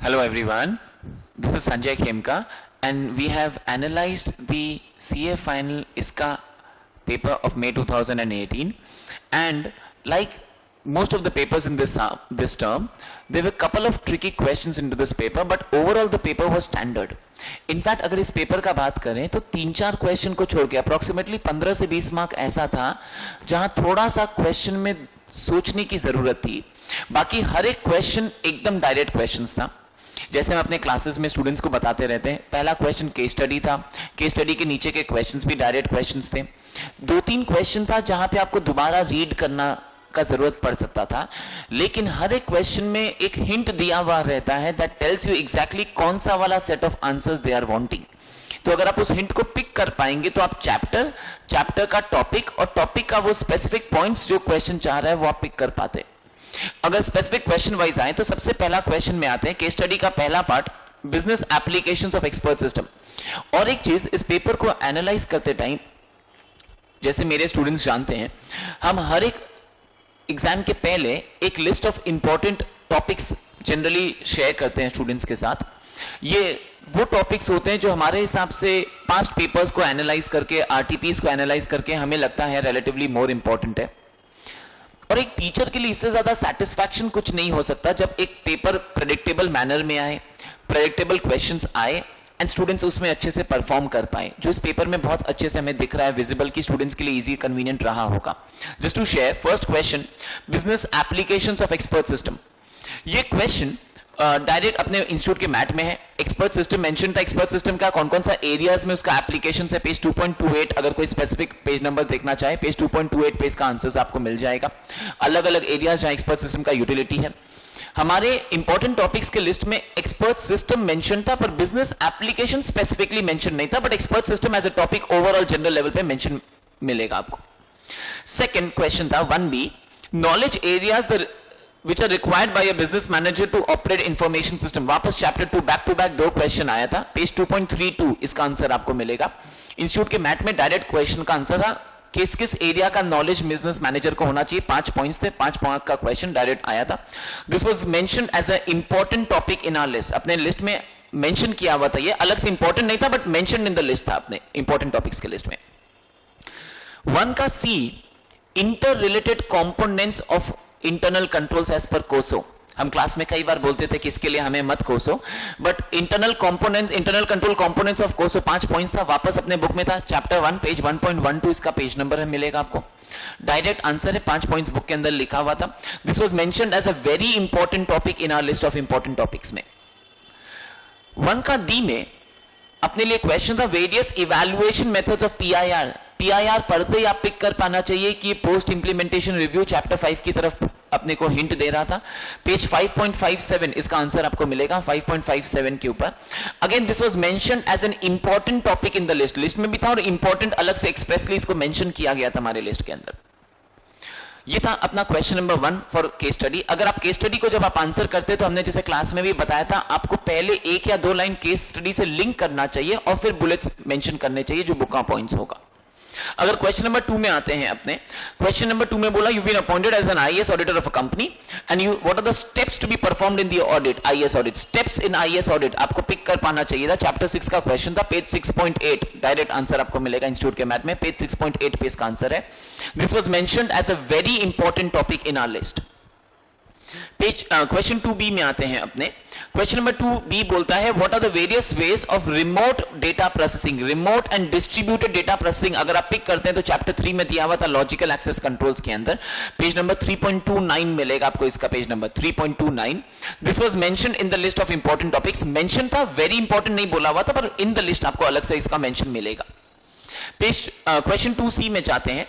Hello everyone, this is Sanjay Khemka and we have analyzed the CA final ISCA paper of May 2018, and like most of the papers in this term, there were a couple of tricky questions into this paper, but overall the paper was standard. In fact, अगर इस paper का बात करें तो 3-4 question को छोड़ के approximately 15 से 20 मार्क ऐसा था जहां थोड़ा सा क्वेश्चन में सोचने की जरूरत थी, बाकी हर एक क्वेश्चन एकदम डायरेक्ट क्वेश्चंस था। जैसे हम अपने क्लासेस में स्टूडेंट्स को बताते रहते हैं, पहला क्वेश्चन केस स्टडी था, केस स्टडी के नीचे के क्वेश्चंस भी डायरेक्ट क्वेश्चंस थे। 2-3 क्वेश्चन था जहां पे आपको दोबारा रीड करना का जरूरत पड़ सकता था, लेकिन हर एक क्वेश्चन में एक हिंट दिया हुआ रहता है दैट टेल्स यू एग्जैक्टली कौन सा वाला set of answers they are wanting. तो अगर आप उस हिंट को पिक कर पाएंगे तो आप चैप्टर का टॉपिक और टॉपिक का वो स्पेसिफिक पॉइंट्स जो क्वेश्चन चाह रहा है वो आप पिक कर पाते। अगर स्पेसिफिक क्वेश्चन वाइज आए तो सबसे पहला क्वेश्चन में आते हैं केस स्टडी का पहला part, business applications of expert system. और एक चीज, इस पेपर को एनालाइज करते टाइम, जैसे मेरे स्टूडेंट्स जानते हैं, हम हर एक एग्जाम के पहले एक list of important topics generally share करते हैं स्टूडेंट्स के साथ। ये वो टॉपिक्स होते हैं जो हमारे हिसाब से पास्ट पेपर्स को एनालाइज करके, आरटीपीस को एनालाइज करके हमें लगता है रिलेटिवली मोर इंपॉर्टेंट है। और एक टीचर के लिए इससे ज्यादा सेटिस्फैक्शन कुछ नहीं हो सकता जब एक पेपर प्रेडिक्टेबल मैनर में आए, प्रेडिक्टेबल क्वेश्चंस आए एंड स्टूडेंट्स उसमें अच्छे से परफॉर्म कर पाए, जो इस पेपर में बहुत अच्छे से हमें दिख रहा है, विजिबल, की स्टूडेंट्स के लिए इजी कन्वीनियंट रहा होगा। Just to share, first question, business applications of expert system. ये क्वेश्चन डायरेक्ट अपने इंस्टीट्यूट के मैट में है। एक्सपर्ट सिस्टम मेंशन था, एक्सपर्ट सिस्टम का कौन कौन सा एरियाज में उसका एप्लीकेशन है, पेज 2.28। अगर कोई स्पेसिफिक पेज नंबर देखना चाहे, पेज 2.28 पे इसका आंसर्स आपको मिल जाएगा। अलग अलग एरियाज जहां एक्सपर्ट सिस्टम का यूटिलिटी है। हमारे इंपॉर्टेंट टॉपिक्स के लिस्ट में एक्सपर्ट सिस्टम मेंशन था, पर बिजनेस एप्लीकेशन स्पेसिफिकली मेंशन नहीं था, but expert system as a topic overall general level पे मेंशन मिलेगा आपको। सेकंड क्वेश्चन था 1B, knowledge areas which are required by a business manager to operate information system। वापस chapter 2 back to back 2 question आया था, page 2.32 इसका answer आपको मिलेगा। इंस्टीट्यूट के मैट में डायरेक्ट क्वेश्चन का आंसर था किस किस एरिया का नॉलेज बिजनेस मैनेजर को होना चाहिए। 5 पॉइंट्स थे, 5 पॉइंट का क्वेश्चन डायरेक्ट आया था। This was mentioned as a important topic in our list. अपने लिस्ट में मेंशन किया हुआ था, ये अलग से इंपॉर्टेंट नहीं था but mentioned in the list था अपने इंपॉर्टेंट टॉपिक्स के लिस्ट में। 1 का C, interrelated components of internal controls as per COSO. हम क्लास में कई बार बोलते थे कि इसके लिए हमें मत कोसो, but internal control components of कोसो 5 पॉइंट्स था, वापस अपने बुक में था, चैप्टर 1 पेज 1.12 इसका पेज नंबर है, मिलेगा आपको। डायरेक्ट आंसर है, 5 पॉइंट्स बुक के अंदर लिखा हुआ था। This was mentioned as a very important topic in our list of important topics में। 1 का D में अपने लिए क्वेश्चन था various evaluation methods of PIR। PIR पढ़ते ही आप पिक कर पाना चाहिए कि पोस्ट इंप्लीमेंटेशन रिव्यू चैप्टर 5 की तरफ अपने को हिंट दे रहा था। पेज 5.57 इसका आंसर आपको मिलेगा, 5.57 के ऊपर। Again this was mentioned as an important topic in the list में भी था और इंपॉर्टेंट अलग से एक्सप्रेसली इसको मेंशन किया गया था हमारे लिस्ट के अंदर। ये था अपना question number 1 for case study. अगर आप केस स्टडी को जब आप आंसर करते तो हमने जैसे क्लास में भी बताया था, आपको पहले 1 या 2 लाइन केस स्टडी से लिंक करना चाहिए और फिर बुलेट्स मेंशन करने चाहिए जो बुक का पॉइंट्स होगा। अगर क्वेश्चन नंबर 2 में आते हैं अपने, क्वेश्चन नंबर 2 में बोला you been appointed as an IAS auditor of a company and you what are the steps to be performed in the audit, IAS audit. Steps in IAS audit आपको pick कर पाना चाहिए था, chapter 6 का question था, page 6.8 direct answer आपको मिलेगा institute के मैथ में, पेज 6.8 पे इसका आंसर है। This was mentioned as a very important topic in our list. Question 2B में आते हैं अपने। क्वेश्चन नंबर 2B बोलता है what are the various ways of remote data processing, remote and distributed data processing. अगर आप pick करते हैं तो चैप्टर 3 में दिया हुआ था लॉजिकल एक्सेस कंट्रोल्स के अंदर, पेज नंबर 3.29 मिलेगा आपको, इसका page number 3.29। This was mentioned in the list of important topics. Mention था, वेरी इंपॉर्टेंट नहीं बोला हुआ था, पर इन द लिस्ट आपको अलग से इसका मेंशन मिलेगा। पेज क्वेश्चन 2C में जाते हैं।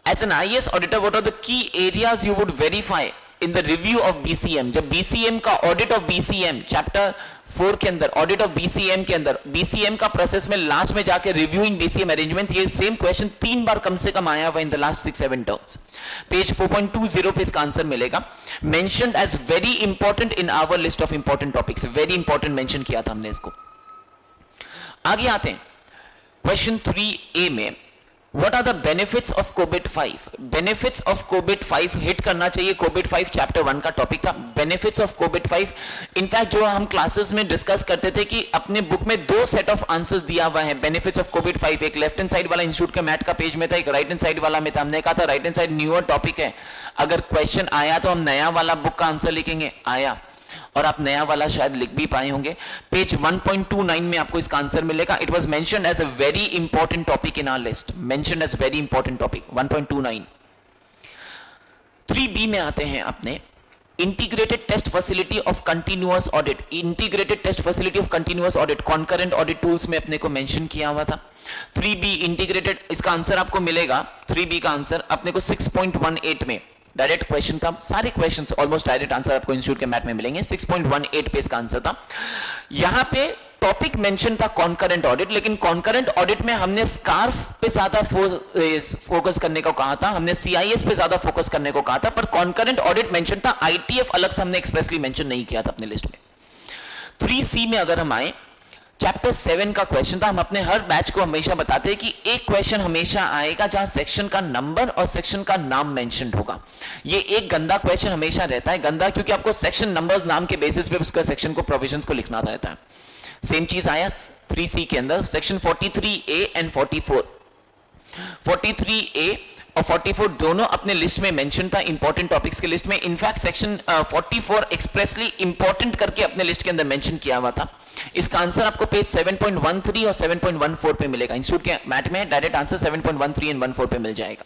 As an IAS auditor what are the key areas you would verify in the review of BCM। जब BCM का ऑडिट ऑफ BCM चैप्टर 4 के अंदर, ऑडिट ऑफ BCM के अंदर, BCM का प्रोसेस में लास्ट में जाके रिव्यूइंग BCM अरेंजमेंट्स, ये सेम क्वेश्चन 3 बार कम से कम आया हुआ in the last 6-7 terms. Page 4.20 पे इसका आंसर मिलेगा। Mentioned as very important in our list of important topics, very important mention किया था हमने इसको। आगे आते हैं क्वेश्चन 3A में। What are the benefits of COBIT 5? Benefits of COBIT 5 hit करना चाहिए. COBIT 5 चैप्टर 1 का टॉपिक था. Benefits of COBIT 5. इनफैक्ट जो हम क्लासेस में डिस्कस करते थे कि अपने बुक में 2 सेट ऑफ आंसर्स दिया हुआ है बेनिफिट्स ऑफ COBIT 5. एक लेफ्ट हैंड साइड वाला इंस्टीट्यूट के मैट का पेज में था, एक राइट हैंड साइड वाला में था. हमने कहा था right hand side newer topic है, अगर क्वेश्चन आया तो हम नया वाला बुक का आंसर लिखेंगे. आया और आप नया वाला शायद लिख भी पाए होंगे. पेज 1.29 में आपको इसका आंसर मिलेगा. It was mentioned as a very important topic in our list. Mentioned as very important topic 1.29. 3B में आते हैं अपने integrated test facility of continuous audit. Integrated test facility of continuous audit concurrent audit tools में अपने को mention किया हुआ था. 3B इंटीग्रेटेड, इसका आंसर आपको मिलेगा. 3B का आंसर अपने को 6.18 में डायरेक्ट क्वेश्चन था. सारे क्वेश्चंस ऑलमोस्ट डायरेक्ट आंसर आपको इंस्टीट्यूट के मैथ में मिलेंगे. 6.18 पे इसका आंसर था. यहां पे टॉपिक मेंशन था कॉन्करेंट ऑडिट, लेकिन कॉन्करेंट ऑडिट में हमने स्कार्फ पे ज्यादा फोकस करने को कहा था, हमने CIS पे ज्यादा फोकस करने को कहा था, पर कॉन्करेंट ऑडिट मेंशन था. ITF अलग से हमने एक्सप्रेसली मेंशन नहीं किया था अपने लिस्ट में. 3C में अगर हम आए, चैप्टर 7 का क्वेश्चन था. हम अपने हर बैच को हमेशा बताते हैं कि एक क्वेश्चन हमेशा आएगा जहां सेक्शन का नंबर और सेक्शन का नाम मेंशन्ड होगा. ये एक गंदा क्वेश्चन हमेशा रहता है. गंदा क्योंकि आपको सेक्शन नंबर्स नाम के बेसिस पे उसका सेक्शन को प्रोविजंस को लिखना रहता है. सेम चीज आया 3C के अंदर. Section 43A and 44. 43A और 44 दोनों अपने लिस्ट में मेंशन था, इंपॉर्टेंट टॉपिक्स के लिस्ट में. इनफैक्ट सेक्शन 44 एक्सप्रेसली इंपॉर्टेंट करके अपने लिस्ट के अंदर मेंशन किया हुआ था. इसका आंसर आपको पेज 7.13 और 7.14 पे मिलेगा. इंस्टीट्यूट के मैथ में डायरेक्ट आंसर 7.13 एंड 14 पे मिल जाएगा.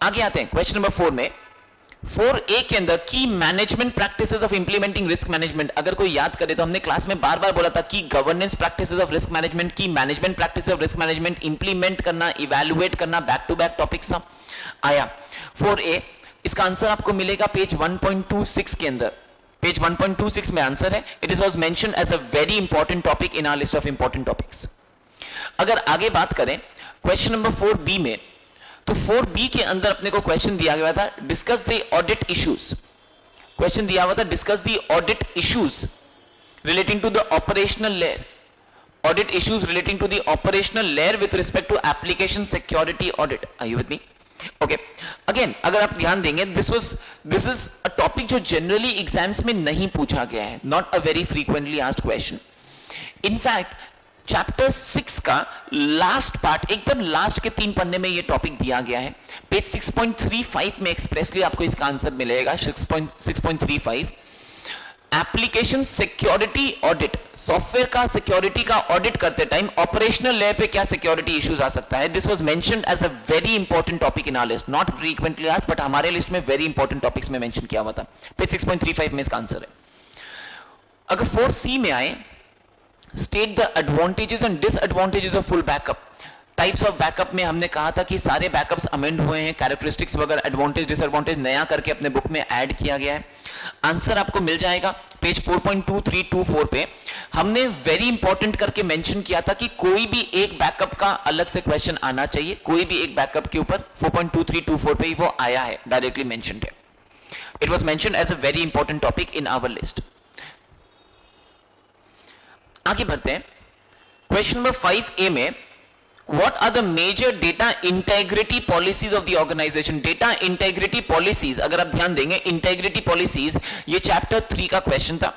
आगे आते हैं क्वेश्चन नंबर 4 में. 4A के अंदर की management practices of implementing risk management. अगर कोई याद करे तो हमने क्लास में बार बार बोला था कि governance practices of risk management, की management practices of risk management, implement करना, इवैल्यूएट करना, बैक टू बैक टॉपिक्स था. आया 4A. इसका आंसर आपको मिलेगा पेज 1.26 के अंदर. पेज 1.26 में आंसर है. It was mentioned as a very important topic in our list of important topics. अगर आगे बात करें क्वेश्चन नंबर 4B में, तो 4B के अंदर अपने को क्वेश्चन दिया गया था discuss the audit issues. Question दिया हुआ था discuss the audit issues relating to the operational layer. Audit issues relating to the operational layer with respect to application security audit. Are you with me? Okay. Again अगर आप ध्यान देंगे, this is a topic जो generally exams में नहीं पूछा गया है, not a very frequently asked question. In fact chapter 6 का लास्ट पार्ट, एकदम लास्ट के 3 पन्ने में ये टॉपिक दिया गया है. पेज 6.35 में एक्सप्रेसली आपको इसका आंसर मिलेगा. 6.35 एप्लीकेशन सिक्योरिटी ऑडिट. सॉफ्टवेयर का सिक्योरिटी का ऑडिट करते टाइम ऑपरेशनल लेयर पे क्या सिक्योरिटी इश्यूज आ सकता है. This was mentioned as a very important topic in our list, not frequently asked, but हमारे लिस्ट में वेरी इंपॉर्टेंट टॉपिक्स में मेंशन किया हुआ था. पेज 6.35 में इसका आंसर है. अगर 4C में आए, state the advantages and disadvantages of full backup. Types of backup में हमने कहा था कि सारे बैकअप्स अमेंड हुए हैं, कैरेक्टरिस्टिक्स वगैरह, एडवांटेज डिसएडवांटेज नया करके अपने बुक में ऐड किया गया है. आंसर आपको मिल जाएगा पेज 4.2324 पे. हमने वेरी इंपॉर्टेंट करके मेंशन किया था कि कोई भी एक बैकअप का अलग से क्वेश्चन आना चाहिए. कोई भी एक बैकअप के ऊपर 4.2324 पे ही वो आया है, डायरेक्टली मेंशन्ड है. It was mentioned as a very important topic in our list. आगे बढ़ते हैं. क्वेश्चन नंबर 5A में, what are the major data integrity policies of the organization? data integrity policies, अगर आप ध्यान देंगे integrity policies, ये चैप्टर 3 का क्वेश्चन था.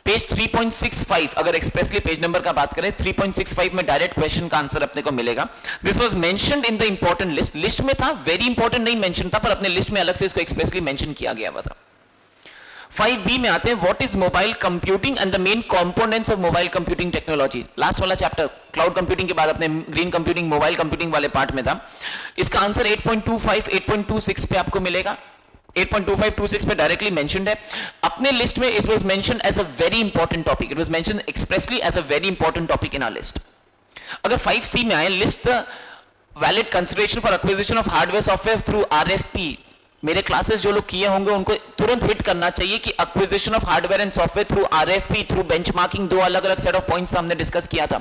पेज 3.65, अगर एक्सप्रेसली पेज नंबर का बात करें, 3.65 में डायरेक्ट क्वेश्चन का आंसर अपने को मिलेगा. This was mentioned in the important list. List में था, वेरी इंपॉर्टेंट नहीं मेंशन था, पर अपने लिस्ट में अलग से इसको एक्सप्रेसली मेंशन किया गया हुआ था. 5B में आते हैं, what is mobile computing and the main components of mobile computing technology. Last वाला चैप्टर क्लाउड कंप्यूटिंग के बाद अपने ग्रीन कंप्यूटिंग, मोबाइल कंप्यूटिंग वाले पार्ट में था. इसका आंसर 8.25 8.26 पे आपको मिलेगा. 8.2526 पे डायरेक्टली मेंशन्ड है अपने लिस्ट में. It was mentioned as a very important topic. It was mentioned expressly as a very important topic in our list. अगर 5C में आए, list the valid consideration for acquisition of hardware software through RFP. मेरे classes जो लोग किए होंगे उनको तुरंत हिट करना चाहिए कि acquisition of hardware and software through RFP, through benchmarking, 2 अलग अलग सेट ऑफ पॉइंट्स हमने डिस्कस किया था.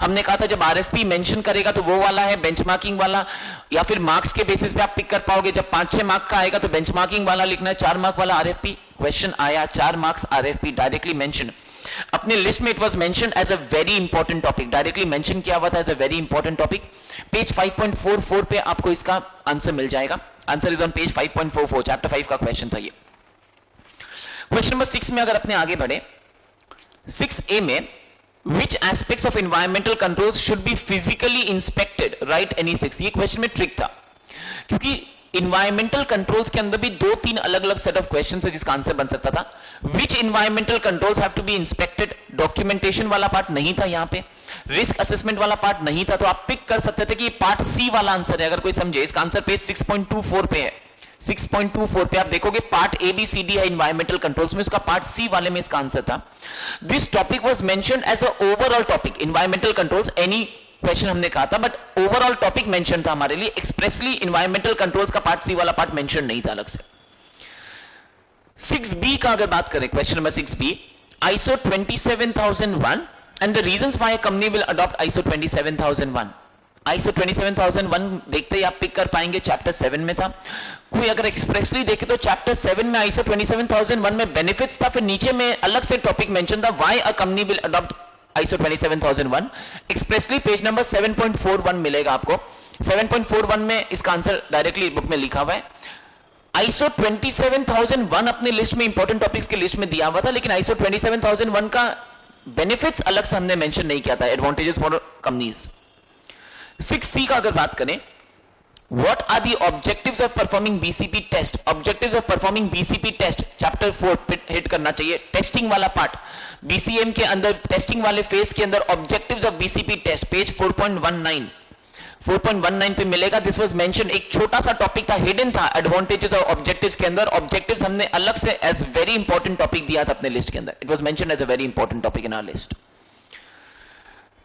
हमने कहा था जब RFP मेंशन करेगा तो वो वाला है, बेंचमार्किंग वाला या फिर मार्क्स के बेसिस पे आप पिक कर पाओगे. जब 5-6 मार्क का आएगा तो बेंचमार्किंग वाला लिखना है, 4 मार्क वाला RFP. क्वेश्चन आया 4 मार्क्स RFP, डायरेक्टली मेंशन. अपने लिस्ट में it was mentioned as a very important topic, directly mention किया हुआ था as a very important topic. Page 5.44 पे आपको इसका आंसर मिल जाएगा। Answer is on page 5.44, chapter 5 का क्वेश्चन था ये। क्वेश्चन नंबर 6 में अगर अपने आगे बढ़े, 6A में which aspects of environmental controls should be physically inspected, write any 6। ये क्वेश्चन में ट्रिक था, क्योंकि इन्वायरमेंटल कंट्रोल्स के अंदर भी 2-3 अलग अलग सेट ऑफ क्वेश्चन है जिसका आंसर बन सकता था। Which environmental controls have to be inspected, documentation वाला पार्ट नहीं था यहाँ पे, रिस्क असेसमेंट वाला पार्ट नहीं था, तो आप पिक कर सकते थे कि ये पार्ट सी वाला आंसर है। अगर कोई समझे, इसका आंसर पेज 6.24 पे है। 6.24 पे आप देखोगे part A B C D है इन्वायरमेंटल कंट्रोल्स में, उसका पार्ट सी वाले में इसका आंसर था। This topic was mentioned as a overall topic, environmental controls any question हमने कहा था, बट ओवरऑल टॉपिक मेंशन था हमारे लिए। एक्सप्रेसली इन्वायरमेंटल कंट्रोल्स का पार्ट सी वाला पार्ट मेंशन नहीं था अलग से। 6B का अगर बात करें, question number 6B, ISO 27001 and the reasons why a company will adopt ISO 27001। ISO 27001 देखते ही आप पिक कर पाएंगे, चैप्टर 7 में था। कोई अगर एक्सप्रेसली देखे तो चैप्टर 7 में ISO 27001 में बेनिफिट्स था, फिर नीचे में अलग से टॉपिक मेंशन था why a company will adopt ISO 27001। Expressly page number 7.41 मिलेगा आपको। 7.41 में इसका आंसर डायरेक्टली बुक में लिखा हुआ है। ISO 27001 अपने लिस्ट में इंपॉर्टेंट टॉपिक्स की लिस्ट में दिया हुआ था, लेकिन ISO 27001 का बेनिफिट्स अलग से हमने मेंशन नहीं किया था, एडवांटेजेस फॉर कंपनीज। 6C का अगर बात करें, What are the objectives of performing BCP test? Objectives of performing BCP test, chapter 4 पे हिट करना चाहिए। टेस्टिंग वाला पार्ट, BCM के अंदर टेस्टिंग वाले फेज के अंदर objectives of BCP test, page 4.19 पे मिलेगा। दिस वाज मेंशन, एक छोटा सा टॉपिक था, हिडन था एडवांटेजेस और ऑब्जेक्टिव्स के अंदर। ऑब्जेक्टिव्स हमने अलग से एज वेरी इंपॉर्टेंट टॉपिक दिया था अपने लिस्ट के अंदर। It was mention as a very important topic in our list.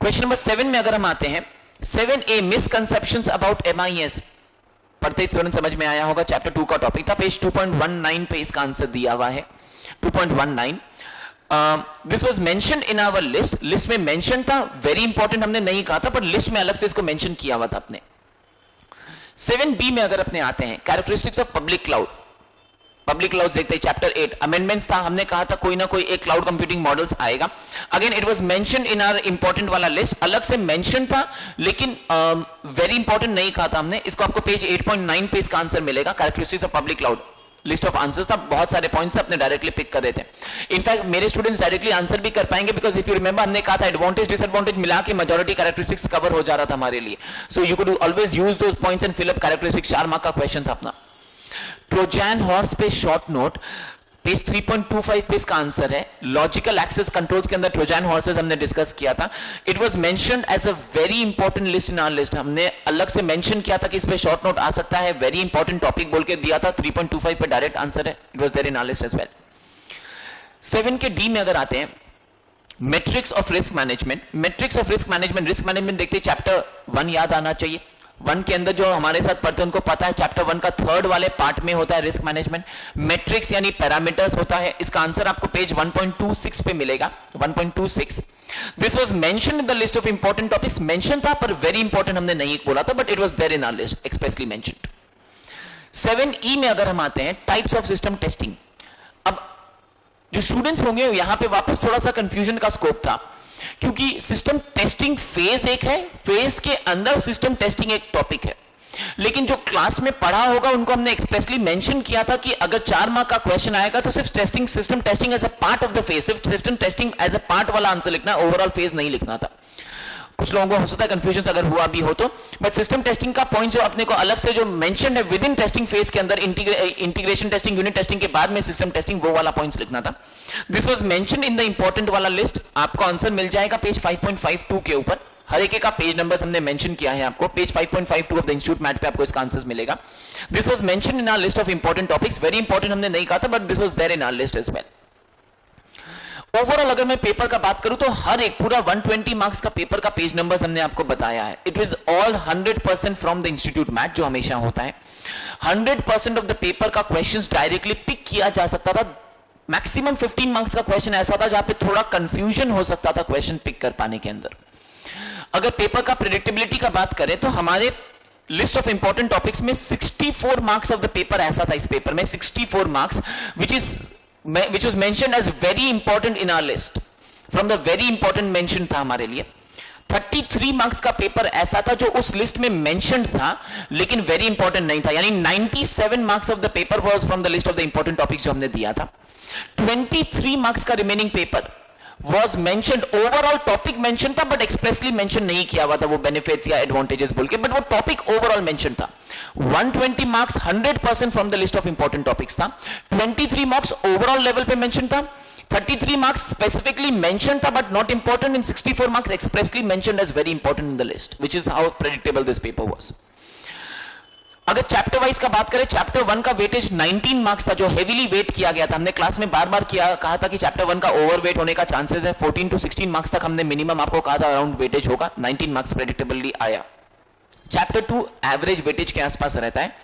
Question number 7 में अगर हम आते हैं, 7A मिसकंसेप्शंस अबाउट MIS, पढ़ते ही तुरंत समझ में आया होगा, चैप्टर 2 का टॉपिक था। पेज 2.19 पे इसका आंसर दिया हुआ है, 2.19। This was mentioned in our list, list में मेंशन था, वेरी इंपॉर्टेंट हमने नहीं कहा था, पर लिस्ट में अलग से इसको मेंशन किया हुआ था अपने। 7B में अगर अपने आते हैं, characteristics of public cloud, public cloud देखते हैं, चैप्टर 8 अमेंडमेंट्स था, हमने कहा था कोई ना कोई एक क्लाउड कंप्यूटिंग मॉडल्स आएगा। Again it was mentioned in our important वाला लिस्ट, अलग से मेंशन था, लेकिन वेरी इंपॉर्टेंट नहीं कहा था हमने इसको। आपको पेज 8.9 पे इसका आंसर मिलेगा, characteristics of public cloud. List of answers था, बहुत सारे पॉइंट्स थे, अपने डायरेक्टली पिक कर रहे थे। इनफैक्ट मेरे स्टूडेंट्स डायरेक्टली आंसर भी कर पाएंगे, बिकॉज इफ यू रिमेंबर हमने कहा था एडवांटेज डिसएडवांटेज मिला के मेजॉरिटी कैरेक्टरिस्टिक्स कवर हो जा रहा था हमारे लिए। So you could always use those points and fill up characteristics. 4 mark का क्वेश्चन था अपना। ट्रोजन हॉर्स पे शॉर्ट नोट, पेज 3.25 पे इसका आंसर है। लॉजिकल एक्सेस कंट्रोल्स के अंदर ट्रोजन हॉर्सेस हमने डिस्कस किया था। It was mentioned as a very important list in our list, हमने अलग से मेंशन किया था कि इस पे शॉर्ट नोट आ सकता है, वेरी इंपॉर्टेंट टॉपिक बोल के दिया था। 3.25 पे डायरेक्ट आंसर है, it was there in our list as well. 7 के डी में अगर आते हैं, matrix of risk management, matrix of risk management, risk management देखते हैं, चैप्टर 1 याद आना चाहिए। 1 के अंदर जो हमारे साथ पढ़ते हैं उनको पता है, चैप्टर 1 का 3rd वाले पार्ट में होता है रिस्क मैनेजमेंट। मैट्रिक्स यानी पैरामीटर्स होता है, इसका आंसर आपको पेज 1.26 पे मिलेगा, 1.26। This was mentioned in the list of important topics, mention था पर वेरी इंपॉर्टेंट हमने नहीं बोला था, but it was there in our list, expressly mentioned. 7E में अगर हम आते हैं, टाइप्स ऑफ सिस्टम टेस्टिंग। अब जो स्टूडेंट्स होंगे यहां पे वापस थोड़ा सा कंफ्यूजन का स्कोप था, क्योंकि सिस्टम टेस्टिंग फेज एक है, फेज के अंदर सिस्टम टेस्टिंग एक टॉपिक है, लेकिन जो क्लास में पढ़ा होगा उनको हमने एक्सप्रेसली मेंशन किया था कि अगर 4 मार्क का क्वेश्चन आएगा तो सिर्फ testing, system testing as a part of the phase, सिर्फ system testing as a part वाला आंसर लिखना, ओवरऑल फेज नहीं लिखना था। कुछ लोगों को हो सकता है कंफ्यूजन अगर हुआ भी हो तो, बट सिस्टम टेस्टिंग का पॉइंट जो अपने को अलग से जो मेंशन है विद इन टेस्टिंग फेज के अंदर, इंटीग्रेशन टेस्टिंग, यूनिट टेस्टिंग के बाद में सिस्टम टेस्टिंग, वो वाला पॉइंट्स लिखना था। This was mention in the important वाला लिस्ट, आपको आंसर मिल जाएगा पेज 5.52 के ऊपर। हर एक का पेज नंबर्स हमने मेंशन किया है आपको, page 5.52 of the institute mat पे आपको इसका आंसर मिलेगा। This was mention in our list of important topics, very important हमने नहीं कहा था, but this was there in our list as well. Overall अगर मैं पेपर का बात करूं तो हर एक पूरा 120 मार्क्स का पेपर का पेज नंबर्स हमने आपको बताया है। It is all 100% from the institute math, जो हमेशा होता है। 100% ऑफ द पेपर का क्वेश्चंस डायरेक्टली पिक किया जा सकता था। मैक्सिमम 15 मार्क्स का क्वेश्चन ऐसा था जहां पे थोड़ा कंफ्यूजन हो सकता था क्वेश्चन पिक कर पाने के अंदर। अगर पेपर का प्रेडिक्टेबिलिटी का बात करें तो हमारे लिस्ट ऑफ इंपॉर्टेंट टॉपिक्स में 64 मार्क्स ऑफ द पेपर ऐसा था, इस पेपर में 64 marks, which was mentioned as very important in our list. From the very important mention था हमारे लिए। 33 मार्क्स का पेपर ऐसा था जो उस लिस्ट में मेंशन्ड था लेकिन वेरी इंपॉर्टेंट नहीं था, यानी 97 marks of the paper was from the list of the important topics जो हमने दिया था। 23 मार्क्स का remaining paper was mentioned, overall topic mentioned था but expressly mention नहीं किया हुआ था वो benefits या advantages बोल के, but वो topic overall mentioned था। 120 marks 100% from the list of important topics था। 23 marks overall level पे mentioned था। 33 marks specifically mentioned था but not important, and 64 marks expressly mentioned as very important in the list, which is how predictable this paper was। अगर chapter wise का बात करें, chapter 1 का weightage 19 marks था जो हेवीली वेट किया गया था। हमने क्लास में बार बार कहा था कि चैप्टर 1 का ओवरवेट होने का चांसेस है। 14 to 16 मार्क्स तक हमने मिनिमम आपको कहा था अराउंड वेटेज होगा। 19 मार्क्स प्रेडिक्टेबली आया। चैप्टर 2 एवरेज वेटेज के आसपास रहता है।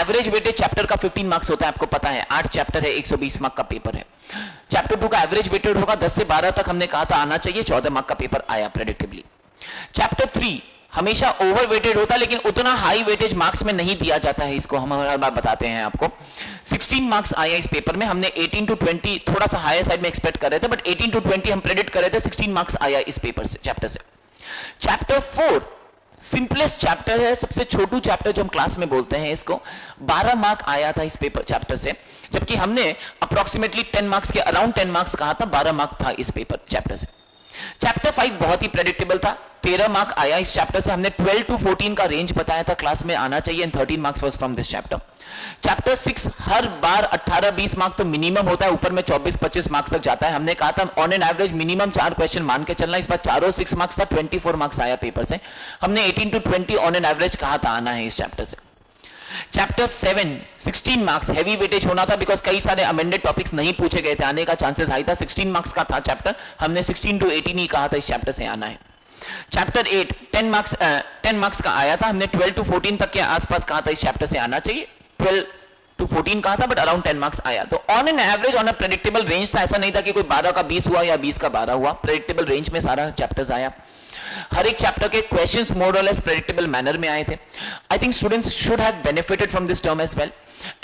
एवरेज वेटेज चैप्टर का 15 मार्क्स होता है, आपको पता है। 8 चैप्टर है, 120 मार्क का पेपर है। चैप्टर 2 का एवरेज वेटेज होगा 10 से 12 तक हमने कहा था आना चाहिए। 14 मार्क का पेपर आया प्रेडिक्टेबली। चैप्टर 3 हमेशा ओवरवेटेड होता है लेकिन उतना हाई वेटेज मार्क्स में नहीं दिया जाता है, इसको हम हर बार बताते हैं आपको। 16 मार्क्स आया इस पेपर में। हमने 18 to 20 थोड़ा सा हायर साइड में एक्सपेक्ट कर रहे थे, बट 18 to 20 हम प्रेडिक्ट कर रहे थे। 16 मार्क्स आया इस पेपर से, चैप्टर से। चैप्टर 4 सिंपलेस्ट चैप्टर है, सबसे छोटू चैप्टर जो हम क्लास में बोलते हैं इसको। 12 मार्क आया था इस पेपर चैप्टर से, जबकि हमने अप्रोक्सीमेटली 10 मार्क्स के अराउंड 10 मार्क्स कहा था। 12 मार्क था इस पेपर चैप्टर से। चैप्टर 5 बहुत ही प्रेडिक्टेबल था। 13 मार्क आया इस चैप्टर से। हमने 12 to 14 का रेंज बताया था क्लास में आना चाहिए, and 13 marks was from this chapter. Chapter 6 her bar 18-20 mark तो मिनिमम होता है, ऊपर में 24-25 मार्क्स तक जाता है। हमने कहा था on an average minimum 4 question मान के चलना। इस बार चारों 6 मार्क्स था, 24 मार्क्स आया पेपर से। हमने 18 to 20 ऑन एन एवरेज कहा था आना है इस चैप्टर से। चैप्टर 7 16 मार्क्स हेवी वेटेज होना था बिकॉज कई सारे अमेंडेड टॉपिक्स नहीं पूछे गए थे, आने का चांसेस हाई था। 16 मार्क्स का था चैप्टर, हमने 16 to 18 ही कहा था इस चैप्टर से आना है। चैप्टर 8 10 मार्क्स का आया था। हमने 12 to 14 तक के आसपास कहा था इस चैप्टर से आना चाहिए। 12 to 14 कहा था बट अराउंड 10 मार्क्स आया। तो on an average on a predictable range था, ऐसा नहीं था कि कोई 12 का 20 हुआ या 20 का 12 हुआ। प्रेडिक्टेबल रेंज में सारा चैप्टर्स आया। हर एक चैप्टर के क्वेश्चंस मोर और लेस प्रेडिक्टेबल मैनर में आए थे। I think students should have benefited from this term as well,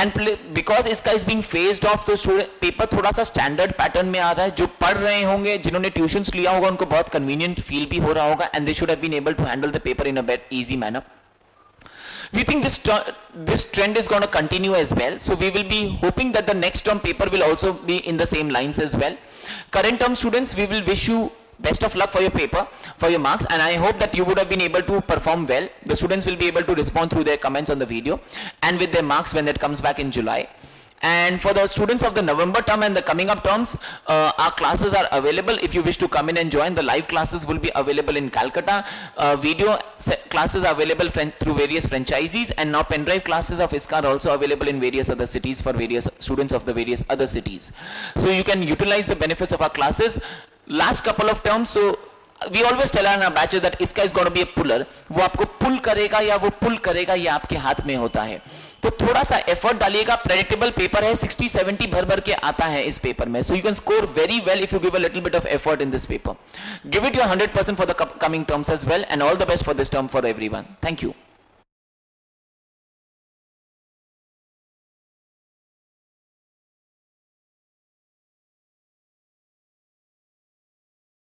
and because इसका इज बीइंग फेज्ड ऑफ, तो स्टूडेंट पेपर थोड़ा सा स्टैंडर्ड पैटर्न में आ रहा है। जो पढ़ रहे होंगे, जिन्होंने ट्यूशंस लिया होगा, उनको बहुत कन्वीनियंट फील भी हो रहा होगा, and they should have been able to handle the paper in a bit easy manner. We think this trend is going to continue as well, so we will be hoping that the next term paper will also be in the same lines as well. Current term students, we will wish you best of luck for your paper, for your marks, and I hope that you would have been able to perform well. The students will be able to respond through their comments on the video and with their marks when that comes back in July. And for the students of the November term and the coming up terms, our classes are available. If you wish to come in and join, the live classes will be available in Calcutta. Video classes are available through various franchisees, and now pen drive classes of ISCA are also available in various other cities for various students of the various other cities. So you can utilize the benefits of our classes. Last couple of terms, so we always tell our batches that ISCA is going to be a puller. वो आपको पुल करेगा या वो पुल करेगा, ये आपके हाथ में होता है। तो थोड़ा सा एफर्ट डालिएगा। प्रेडिक्टेबल पेपर है, 60-70 भर के आता है इस पेपर में, so you can score very well if you give a little bit of effort in this paper. Give it your 100% for the coming terms as well, and all the best for this term for everyone. Thank you.